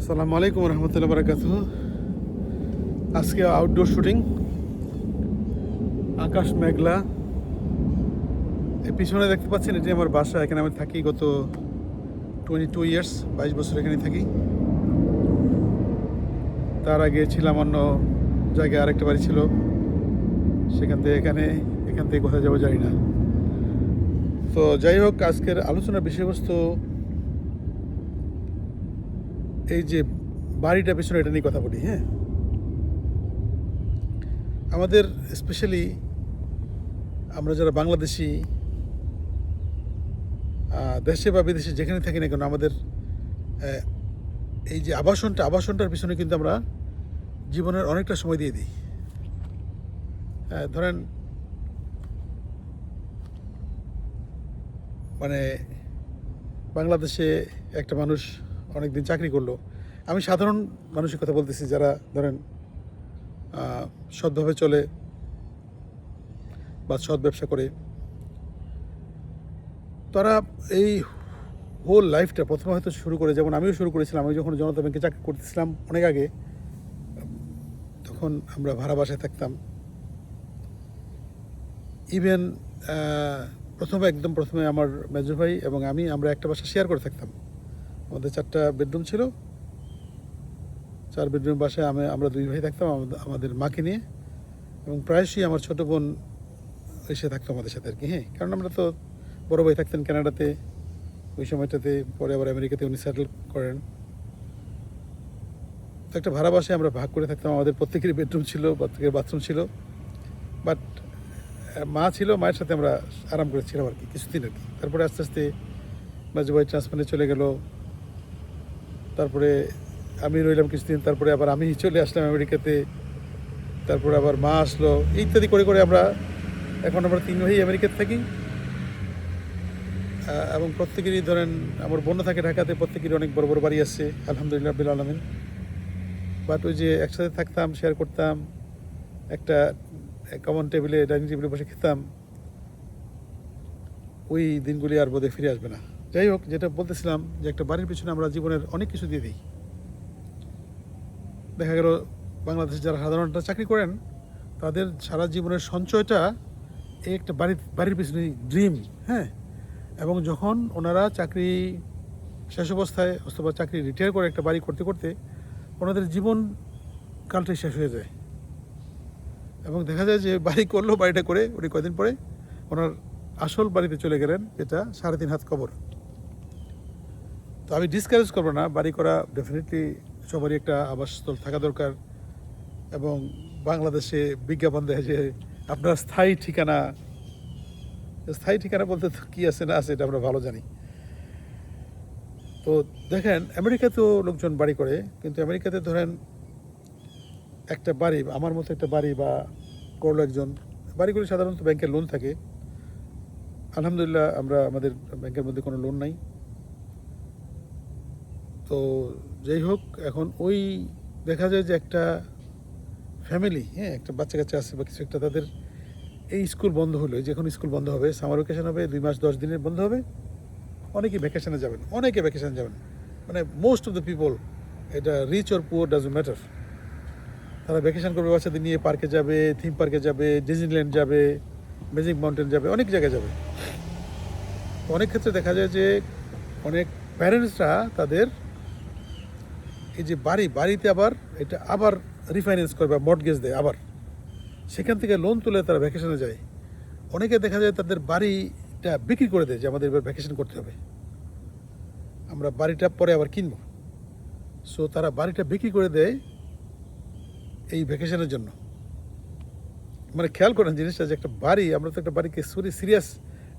আসসালামু আলাইকুম রহমতুল্লাহ বারাকাতুহ। আজকে আউটডোর শুটিং, আকাশ মেঘলা। এই পিছনে দেখতে পাচ্ছেন, এটি আমার বাসা। এখানে আমি থাকি গত 22 ইয়ার্স, 22 বছর এখানে থাকি। তার আগে ছিলাম অন্য জায়গায়, আরেকটা বাড়ি ছিল, সেখান থেকে এখান থেকে কোথায় যাবো জানি না। তো যাই হোক, আজকের আলোচনার বিষয়বস্তু এই যে বাড়িটা পিছনে, এটা নিয়ে কথা বলি। হ্যাঁ, আমাদের স্পেশালি আমরা যারা বাংলাদেশি, দেশে বা বিদেশে যেখানে থাকি না কেন, আমাদের এই যে আবাসনটার পিছনে কিন্তু আমরা জীবনের অনেকটা সময় দিয়ে দিই। ধরেন, মানে বাংলাদেশে একটা মানুষ অনেক দিন চাকরি করলো। আমি সাধারণ মানুষের কথা বলতেছি, যারা ধরেন সৎভাবে চলে বা সৎ ব্যবসা করে, তারা এই হোল লাইফটা প্রথমে হয়তো শুরু করে, যেমন আমিও শুরু করেছিলাম। আমি যখন জনতা ব্যাংকে চাকরি করতেছিলাম অনেক আগে, তখন আমরা ভাড়া বাসায় থাকতাম। ইভেন প্রথমে আমার মেজো ভাই এবং আমরা একটা বাসা শেয়ার করে থাকতাম। আমাদের 4টা বেডরুম ছিল। 4 বেডরুম বাসায় আমরা 2 ভাই থাকতাম আমাদের মাকে নিয়ে, এবং প্রায়শই আমার ছোটো বোন এসে থাকতো আমাদের সাথে আর কি। হ্যাঁ, কারণ আমরা তো, বড় ভাই থাকতেন কানাডাতে ওই সময়টাতে, পরে আবার আমেরিকাতে উনি সেটেল করেন। তো একটা ভাড়া বাসায় আমরা ভাগ করে থাকতাম। আমাদের প্রত্যেকেরই বেডরুম ছিল, প্রত্যেকের বাথরুম ছিল। বাট মা ছিল, মায়ের সাথে আমরা আরাম করেছিলাম আর কি, কিছুদিন আর কি। তারপরে আস্তে আস্তে মেজো ভাই ট্রান্সফারে চলে গেল। তারপরে আমি রইলাম কিছুদিন, তারপরে আবার আমি চলে আসলাম আমেরিকাতে। তারপরে আবার মা আসলো, ইত্যাদি করে করে এখন আমরা 3 ভাই আমেরিকাতে থাকি। এবং প্রত্যেকেরই, ধরেন আমার বোন থাকে ঢাকাতে, প্রত্যেকেরই অনেক বড় বড় বাড়ি আসছে, আলহামদুলিল্লাহ রাব্বিল আলামিন। বাট ওই যে একসাথে থাকতাম, শেয়ার করতাম, একটা কমন টেবিলে, ডাইনিং টেবিলে বসে খেতাম, ওই দিনগুলি আর বোধহয় ফিরে আসবে না। যাই হোক, যেটা বলতেছিলাম, যে একটা বাড়ির পিছনে আমরা জীবনের অনেক কিছু দিয়ে দিই। দেখা গেল বাংলাদেশে যারা সাধারণত চাকরি করেন, তাদের সারা জীবনের সঞ্চয়টা এই একটা বাড়ির পিছনে ড্রিম। হ্যাঁ, এবং যখন ওনারা চাকরি শেষ অবস্থায় অথবা চাকরি রিটায়ার করে একটা বাড়ি করতে করতে ওনাদের জীবন কালটাই শেষ হয়ে যায়। এবং দেখা যায় যে বাড়ি করলো, বাড়িটা করে উনি কয়দিন পরে ওনার আসল বাড়িতে চলে গেলেন, যেটা 3.5 হাত কবর। তো আমি ডিসকারেজ করবো না, বাড়ি করা ডেফিনেটলি সবারই একটা আবাসস্থল থাকা দরকার। এবং বাংলাদেশে বিজ্ঞাপন দেয় যে আপনার স্থায়ী ঠিকানা বলতে তো কী আছে না আছে, এটা আমরা ভালো জানি। তো দেখেন, আমেরিকাতেও লোকজন বাড়ি করে, কিন্তু আমেরিকাতে ধরেন একটা বাড়ি, আমার মতো একটা বাড়ি বা করলো একজন, বাড়িগুলি সাধারণত ব্যাংকের লোন থাকে। আলহামদুলিল্লাহ আমাদের ব্যাংকের মধ্যে কোনো লোন নাই। তো যাই হোক, এখন ওই দেখা যায় যে একটা ফ্যামিলি, হ্যাঁ, একটা বাচ্চা কাচ্চা আছে বা কিছু একটা, তাদের এই স্কুল বন্ধ হলো, যখন স্কুল বন্ধ হবে, সামার ভ্যাকেশন হবে, 2 মাস 10 দিনের বন্ধ হবে, অনেকে ভ্যাকেশনে যাবেন। মানে মোস্ট অফ দ্য পিপল, এটা rich or poor doesn't matter, তারা ভ্যাকেশন করবে, বাচ্চাদের নিয়ে পার্কে যাবে, থিম পার্কে যাবে, ডিজনিল্যান্ড যাবে, ম্যাজিক মাউন্টেন যাবে, অনেক জায়গায় যাবে। তো অনেক ক্ষেত্রে দেখা যায় যে অনেক প্যারেন্টসরা তাদের এই যে বাড়িতে আবার রিফাইন্যান্স করে বা মর্টগেজ দেয়, আবার সেখান থেকে লোন তুলে তারা ভ্যাকেশনে যায়। অনেকে দেখা যায় তাদের বাড়িটা বিক্রি করে দেয়, যে আমাদের এবার ভ্যাকেশন করতে হবে, আমরা বাড়িটা পরে আবার কিনবো। সো তারা বাড়িটা বিক্রি করে দেয় এই ভ্যাকেশনের জন্য। মানে খেয়াল করেন জিনিসটা, যে একটা বাড়ি, আমরা তো একটা বাড়িকে সিরিয়াস,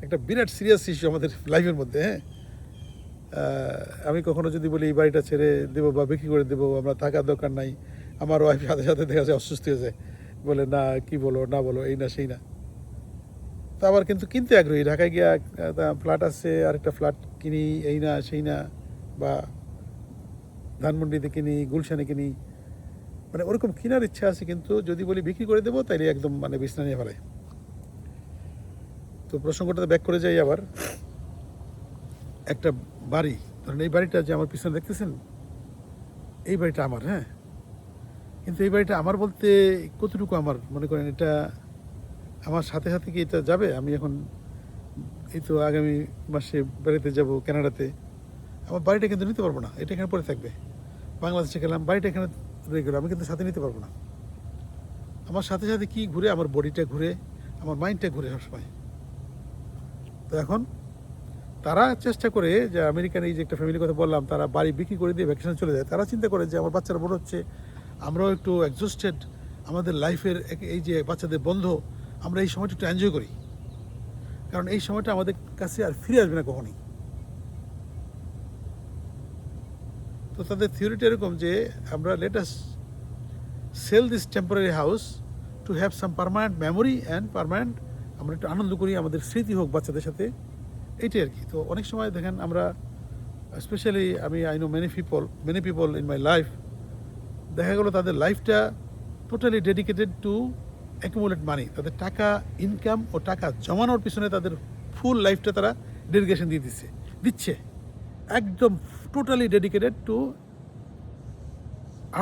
একটা বিরাট সিরিয়াস ইস্যু আমাদের লাইফের মধ্যে। হ্যাঁ, আমি কখনো যদি বলি এই বাড়িটা ছেড়ে দেবো বা বিক্রি করে দেবো, আমরা থাকার দরকার নাই, আমার ওয়াইফ সাথে সাথে দেখা যায় অসুস্থ হয়ে যায়, বলে না কি বলো না বলো, এই না সেই না। তো আবার কিন্তু কিনতে আগ্রহী, ঢাকায় গিয়া ফ্ল্যাট আছে, আরেকটা ফ্ল্যাট কিনি, এই না সেই না, বা ধানমন্ডিতে কিনি, গুলশানে কিনি, মানে ওরকম কেনার ইচ্ছা আছে, কিন্তু যদি বলি বিক্রি করে দেবো, তাইলে একদম মানে বিছনা নিয়ে ফেলায়। তো প্রসঙ্গটা ব্যাক করে যাই আবার, একটা বাড়ি, ধরেন এই বাড়িটা যে আমার পিছনে দেখতেছেন, এই বাড়িটা আমার, হ্যাঁ, কিন্তু এই বাড়িটা আমার বলতে কতটুকু আমার, মনে করেন এটা আমার সাথে সাথে কি এটা যাবে? আমি এখন এই তো আগামী মাসে বেড়াতে যাব কানাডাতে, আমার বাড়িটা কিন্তু নিতে পারবো না, এটা এখানে পড়ে থাকবে। বাংলাদেশে গেলাম, বাড়িটা এখানে রয়ে গেলো, আমি কিন্তু সাথে নিতে পারবো না। আমার সাথে সাথে কি ঘুরে? আমার বডিটা ঘুরে, আমার মাইন্ডটা ঘুরে সবসময়। তো এখন তারা চেষ্টা করে যে আমেরিকান এই যে একটা ফ্যামিলির কথা বললাম, তারা বাড়ি বিক্রি করে দিয়ে ভ্যাকেশনে চলে যায়। তারা চিন্তা করে যে আমার বাচ্চারা বড় হচ্ছে, আমরাও একটু এক্সস্টেড, আমাদের লাইফের এই যে বাচ্চাদের বন্ধ, আমরা এই সময়টা একটু এনজয় করি, কারণ এই সময়টা আমাদের কাছে আর ফিরে আসবে না কখনই। তো তাদের থিওরিটা এরকম যে আমরা let us sell this temporary house to have some permanent memory and permanent, আমরা একটু আনন্দ করি, আমাদের স্মৃতি হোক বাচ্চাদের সাথে, এইটাই আর কি। তো অনেক সময় দেখেন আমরা, specially I know many people in my life, দেখা গেলো তাদের লাইফটা টোটালি ডেডিকেটেড টু অ্যাকুমুলেট মানি। তাদের টাকা ইনকাম ও টাকা জমানোর পিছনে তাদের ফুল লাইফটা তারা ডেডিকেশন দিয়ে দিচ্ছে একদম totally dedicated to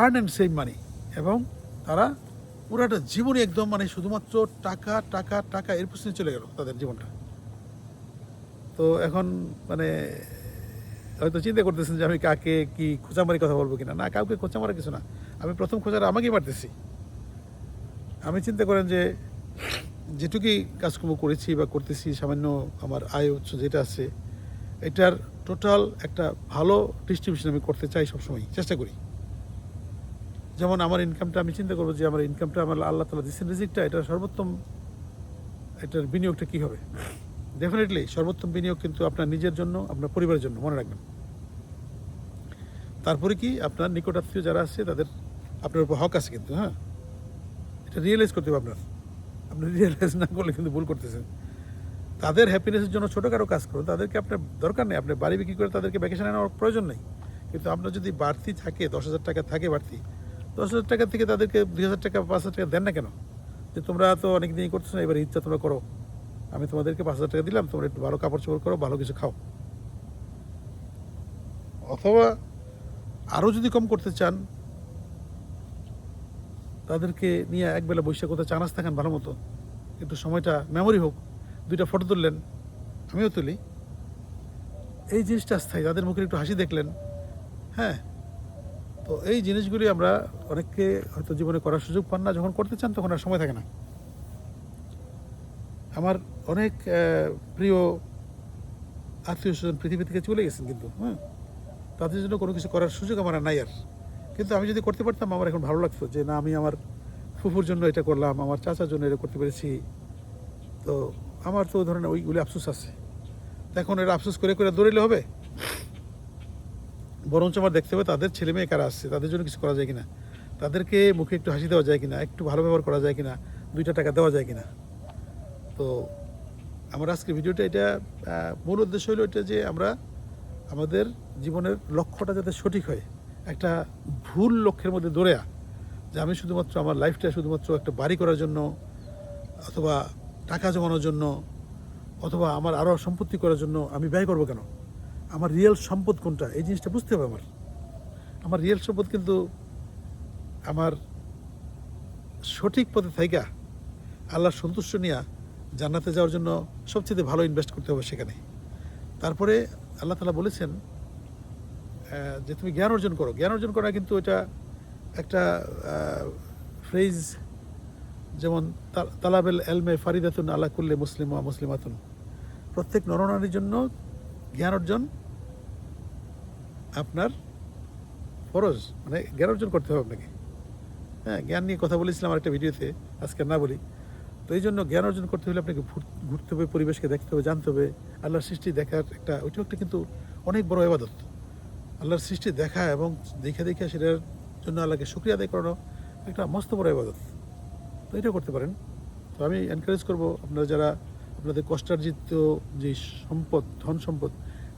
earn and save মানি। এবং তারা পুরাটা জীবনই একদম মানে শুধুমাত্র টাকা টাকা টাকা এর পিছনে চলে গেল তাদের জীবনটা। তো এখন মানে হয়তো চিন্তা করতেছেন যে আমি কাকে কি খোঁচামারি কথা বলবো কিনা। না, কাউকে খোঁচা মারা কিছু না, আমি প্রথম খোঁচাটা আমাকেই মারতেছি। আমি চিন্তা করেন যে যেটুকুই কাজকর্ম করেছি বা করতেছি, সামান্য আমার আয় উৎস যেটা আছে, এটার টোটাল একটা ভালো ডিস্ট্রিবিউশন আমি করতে চাই, সবসময় চেষ্টা করি। যেমন আমার ইনকামটা আমি চিন্তা করবো যে আমার ইনকামটা আমার আল্লাহ তাআলা দিচ্ছেন রিজিকটা, এটা সর্বোত্তম, এটার বিনিয়োগটা কী হবে? ডেফিনেটলি সর্বোত্তম বিনিয়োগ কিন্তু আপনার নিজের জন্য, আপনার পরিবারের জন্য, মনে রাখবেন। তারপরে কি আপনার নিকটাত্মীয় যারা আছে তাদের আপনার উপর হক আছে কিন্তু, হ্যাঁ, এটা রিয়েলাইজ করতে হবে আপনার। আপনি রিয়েলাইজ না করলে কিন্তু ভুল করতেছেন। তাদের হ্যাপিনেসের জন্য ছোটোখাটো কাজ করুন, তাদেরকে আপনার দরকার নেই, আপনি বাড়ি বিক্রি করে তাদেরকে ভ্যাকেশনে নেওয়ার প্রয়োজন নেই। কিন্তু আপনার যদি বাড়তি থাকে 10,000 টাকা থাকে বাড়তি, 10,000 টাকা থেকে তাদেরকে 2,000 টাকা 5,000 টাকা দেন না কেন? যে তোমরা তো অনেক দিনই করছো না, এবার ইচ্ছা তোমরা করো, আমি তোমাদেরকে 5,000 টাকা দিলাম, তোমরা একটু ভালো কাপড় চোপড় করো, ভালো কিছু খাও। অথবা আরও যদি কম করতে চান, তাদেরকে নিয়ে একবেলা বৈশাখ কোথাও চা নাস্তা খান ভালো মতো, একটু সময়টা মেমোরি হোক, 2টা ফটো তুললেন, আমিও তুলি, এই জিনিসটা স্থায়ী, তাদের মুখে একটু হাসি দেখলেন, হ্যাঁ। তো এই জিনিসগুলি আমরা অনেককে হয়তো জীবনে করার সুযোগ পান না, যখন করতে চান তখন আর সময় থাকে না। আমার অনেক প্রিয় আত্মীয় স্বজন পৃথিবী থেকে চলে গেছেন, কিন্তু হ্যাঁ, তাদের জন্য কোনো কিছু করার সুযোগ আমার আর নাই আর। কিন্তু আমি যদি করতে পারতাম, আমার এখন ভালো লাগতো যে না, আমি আমার ফুফুর জন্য এটা করলাম, আমার চাচার জন্য এটা করতে পেরেছি। তো আমার তো ধরেন ওইগুলি আফসোস আছে। এখন এরা আফসোস করে করে দৌড়াইলে হবে? বরঞ্চ আমার দেখতে হবে তাদের ছেলে মেয়ে কারা আসছে, তাদের জন্য কিছু করা যায় কিনা, তাদেরকে মুখে একটু হাসি দেওয়া যায় কিনা, একটু ভালো ব্যবহার করা যায় কিনা, 2টা টাকা দেওয়া যায় কিনা। তো আমার আজকের ভিডিওটা এটা মূল উদ্দেশ্য হলো এটা যে আমরা আমাদের জীবনের লক্ষ্যটা যাতে সঠিক হয়, একটা ভুল লক্ষ্যের মধ্যে দৌড়া যে আমি শুধুমাত্র আমার লাইফটা শুধুমাত্র একটা বাড়ি করার জন্য, অথবা টাকা জমানোর জন্য, অথবা আমার আরও সম্পত্তি করার জন্য আমি ব্যয় করবো কেন? আমার রিয়েল সম্পদ কোনটা, এই জিনিসটা বুঝতে হবে আমার রিয়েল সম্পদ কিন্তু আমার সঠিক পথে থাইকা আল্লাহর সন্তুষ্ট নিয়ে জান্নাতে যাওয়ার জন্য সবচেয়ে ভালো ইনভেস্ট করতে হবে সেখানে। তারপরে আল্লাহ তাআলা বলেছেন যে তুমি জ্ঞান অর্জন করো। জ্ঞান অর্জন করা কিন্তু এটা একটা ফ্রেজ, যেমন তালাবেল এলমে ফারিদাতুন আলা কুল্লি মুসলিম ওয়া মুসলিমাতুন, প্রত্যেক নরনারীর জন্য জ্ঞান অর্জন আপনার ফরজ, মানে জ্ঞান অর্জন করতে হবে আপনাকে। হ্যাঁ, জ্ঞান নিয়ে কথা বলেছিলাম একটা ভিডিওতে, আজকে না বলি। তো এই জন্য জ্ঞান অর্জন করতে হলে আপনাকে ঘুরতে হবে, পরিবেশকে দেখতে হবে, জানতে হবে, আল্লাহর সৃষ্টি দেখার ওইটাও একটা কিন্তু অনেক বড় ইবাদত। আল্লাহর সৃষ্টি দেখা এবং দেখে দেখে সেটার জন্য আল্লাহকে শুকরিয়া আদায় করানো একটা মস্ত বড় ইবাদত। তো এটা করতে পারেন। তো আমি এনকারেজ করবো আপনারা যারা আপনাদের কষ্টার্জিত যে সম্পদ, ধন সম্পদ,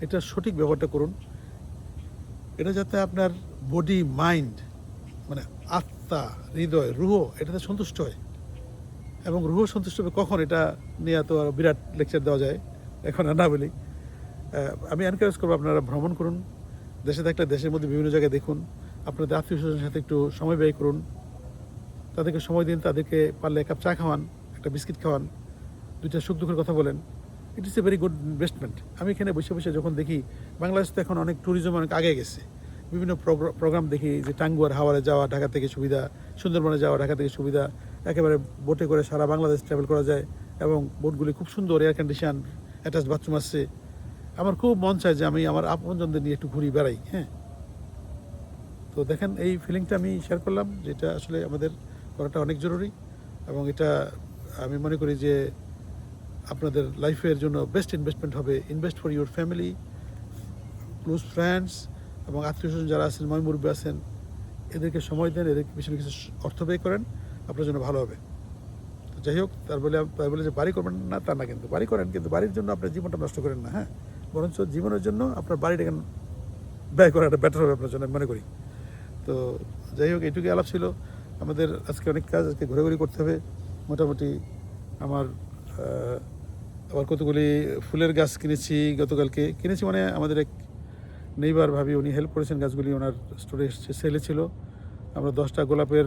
এটা সঠিক ব্যবহারটা করুন। এটা যাতে আপনার বডি মাইন্ড, মানে আত্মা, হৃদয়, রুহ এটাতে সন্তুষ্ট হয়। এবং রুহ সন্তুষ্ট হবে কখন, এটা নিয়ে তো আর বিরাট লেকচার দেওয়া যায়, এখন আর না বলি। আমি এনকারেজ করবো আপনারা ভ্রমণ করুন, দেশে থাকলে দেশের মধ্যে বিভিন্ন জায়গায় দেখুন, আপনাদের আত্মীয় স্বজনের সাথে একটু সময় ব্যয় করুন, তাদেরকে সময় দিন, তাদেরকে পারলে এক কাপ চা খাওয়ান, একটা বিস্কিট খাওয়ান, দুইটা সুখ দুঃখের কথা বলেন। ইট ইস এ ভেরি গুড ইনভেস্টমেন্ট। আমি এখানে বসে বসে যখন দেখি, বাংলাদেশ তো এখন অনেক ট্যুরিজম অনেক আগে গেছে, বিভিন্ন প্রোগ্রাম দেখি যে টাঙ্গুয়ার হাওড়ে যাওয়া ঢাকা থেকে সুবিধা, সুন্দরবনে যাওয়া ঢাকা থেকে সুবিধা, একেবারে বোটে করে সারা বাংলাদেশ ট্রাভেল করা যায় এবং বোটগুলি খুব সুন্দর, এয়ার কন্ডিশন, অ্যাটাচ বাথরুম আছে। আমার খুব মন চায় যে আমি আমার আপনজনদের নিয়ে একটু ঘুরি বেড়াই। হ্যাঁ, তো দেখেন এই ফিলিংটা আমি শেয়ার করলাম, যেটা আসলে আমাদের করাটা অনেক জরুরি এবং এটা আমি মনে করি যে আপনাদের লাইফের জন্য বেস্ট ইনভেস্টমেন্ট হবে। Invest for your family, close friends এবং আত্মীয় স্বজন যারা আছেন, ময়মুরব্বী আছেন, এদেরকে সময় দেন, এদের পিছনে কিছু অর্থ ব্যয় করেন, আপনার জন্য ভালো হবে। তো যাই হোক, তার বলে যে বাড়ি করবেন না তা না, কিন্তু বাড়ি করেন, কিন্তু বাড়ির জন্য আপনার জীবনটা নষ্ট করেন না। হ্যাঁ, বরঞ্চ জীবনের জন্য আপনার বাড়িটাকে ব্যয় করাটা বেটার হবে আপনার জন্য, আমি মনে করি। তো যাই হোক, এইটুকুই আলাপ ছিল। আমাদের আজকে অনেক কাজ, আজকে ঘোরাঘুরি করতে হবে মোটামুটি। আমার আবার কতগুলি ফুলের গাছ কিনেছি, গতকালকে কিনেছি, মানে আমাদের এক নেইবার ভাবি, উনি হেল্প করেছেন, গাছগুলি ওনার স্টোরে সেলে ছিল। আমরা 10টা গোলাপের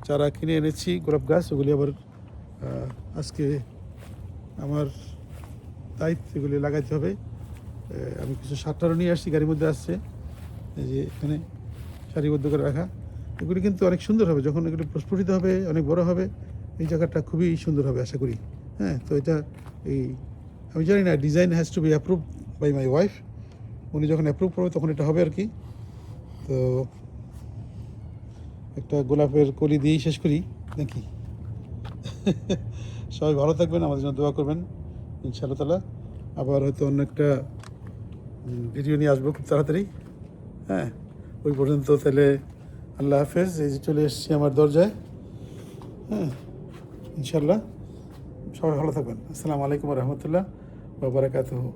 চারা কিনে এনেছি, গোলাপ গাছ, ওগুলি আবার আজকে আমার দায়িত্ব, এগুলি লাগাইতে হবে। আমি কিছু সারটারও নিয়ে আসছি, গাড়ির মধ্যে আসছে, এই যে এখানে সারিবদ্ধ করে রাখা। এগুলি কিন্তু অনেক সুন্দর হবে যখন এগুলি প্রস্ফুটিত হবে, অনেক বড় হবে, এই জায়গাটা খুবই সুন্দর হবে আশা করি। হ্যাঁ, তো এটা এই আমি জানি না, design has to be approve by my wife. উনি যখন অ্যাপ্রুভ করবে তখন এটা হবে আর কি। তো একটা গোলাপের কলি দিয়েই শেষ করি নাকি? সবাই ভালো থাকবেন, আমাদের জন্য দোয়া করবেন ইনশাআল্লাহ তাআলা। আবার হয়তো অন্য একটা ভিডিও নিয়ে আসবো খুব তাড়াতাড়ি। হ্যাঁ, ওই পর্যন্ত তাহলে আল্লাহ হাফেজ। এই যে চলে এসেছি আমার দরজায়। হ্যাঁ, ইনশাআল্লাহ সবাই ভালো থাকবেন। আসসালামু আলাইকুম ওয়া রাহমাতুল্লাহ ওয়া বারাকাতুহু।